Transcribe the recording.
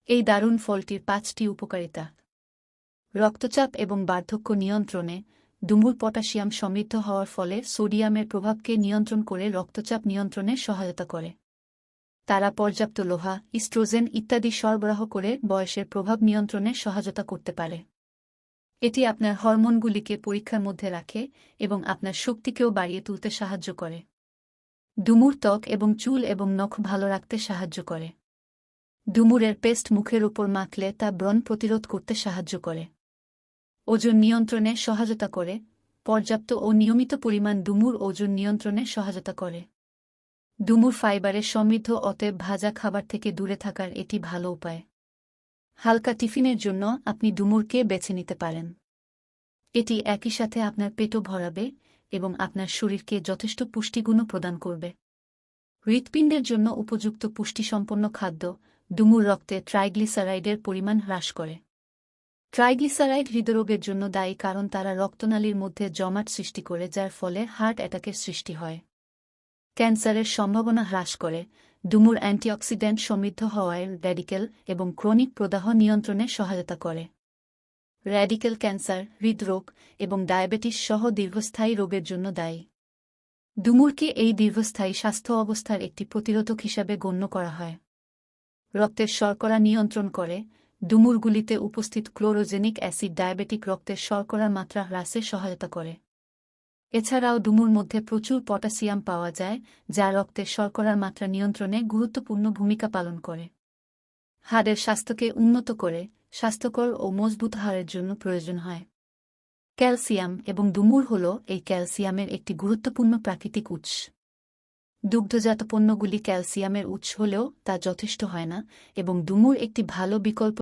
এই দারুণ ফলটির 5টি উপকারিতা। রক্তচাপ এবং বার্ধক্য নিয়ন্ত্রণে ডুমুর পটাশিয়াম সমৃদ্ধ হওয়ার ফলে সোডিয়ামের প্রভাবকে নিয়ন্ত্রণ করে রক্তচাপ নিয়ন্ত্রণে সহায়তা করে। তারা পর্যাপ্ত লোহা, ইস্ট্রোজেন ইত্যাদি সরবরাহ করে বয়সের প্রভাব নিয়ন্ত্রণে সহায়তা করতে পারে। এটি আপনার হরমোনগুলিকে পরীক্ষার মধ্যে রাখে এবং আপনার শক্তিকেও বাড়িয়ে তুলতে সাহায্য করে। ডুমুর ত্বক এবং চুল এবং নখ ভালো রাখতে সাহায্য করে। ডুমুরের পেস্ট মুখের উপর মাখলে তা ব্রণ প্রতিরোধ করতে সাহায্য করে। ওজন নিয়ন্ত্রণে সহায়তা করে। পর্যাপ্ত ও নিয়মিত পরিমাণ ডুমুর ওজন নিয়ন্ত্রণে সহায়তা করে। ডুমুর ফাইবারে সমৃদ্ধ, অতএব ভাজা খাবার থেকে দূরে থাকার এটি ভালো উপায়। হালকা টিফিনের জন্য আপনি ডুমুরকে বেছে নিতে পারেন। এটি একই সাথে আপনার পেটও ভরাবে এবং আপনার শরীরকে যথেষ্ট পুষ্টিগুণও প্রদান করবে। হৃৎপিণ্ডের জন্য উপযুক্ত পুষ্টিসম্পন্ন খাদ্য। ডুমুর রক্তে ট্রাইগ্লিসারাইডের পরিমাণ হ্রাস করে। ট্রাইগ্লিসারাইড হৃদরোগের জন্য দায়ী কারণ তারা রক্তনালীর মধ্যে জমাট সৃষ্টি করে, যার ফলে হার্ট অ্যাটাকের সৃষ্টি হয়। ক্যান্সারের সম্ভাবনা হ্রাস করে। ডুমুর অ্যান্টিঅক্সিডেন্ট সমৃদ্ধ হওয়ায় র্যাডিক্যাল এবং ক্রনিক প্রদাহ নিয়ন্ত্রণে সহায়তা করে। র্যাডিক্যাল ক্যান্সার, হৃদরোগ এবং ডায়াবেটিস সহ দীর্ঘস্থায়ী রোগের জন্য দায়ী। ডুমুরকে এই দীর্ঘস্থায়ী স্বাস্থ্য অবস্থার একটি প্রতিরোধক হিসাবে গণ্য করা হয়। রক্তের শর্করা নিয়ন্ত্রণ করে। ডুমুরগুলিতে উপস্থিত ক্লোরোজেনিক অ্যাসিড ডায়াবেটিক রক্তের শর্করার মাত্রা হ্রাসে সহায়তা করে। এছাড়াও ডুমুর মধ্যে প্রচুর পটাশিয়াম পাওয়া যায়, যা রক্তের শর্করার মাত্রা নিয়ন্ত্রণে গুরুত্বপূর্ণ ভূমিকা পালন করে। হাড়ের স্বাস্থ্যকে উন্নত করে। স্বাস্থ্যকর ও মজবুত হাড়ের জন্য প্রয়োজন হয় ক্যালসিয়াম, এবং ডুমুর হল এই ক্যালসিয়ামের একটি গুরুত্বপূর্ণ প্রাকৃতিক উৎস। দুগ্ধজাত পণ্যগুলি ক্যালসিয়ামের উৎস হলেও তা যথেষ্ট হয় না, এবং ডুমুর একটি ভালো বিকল্প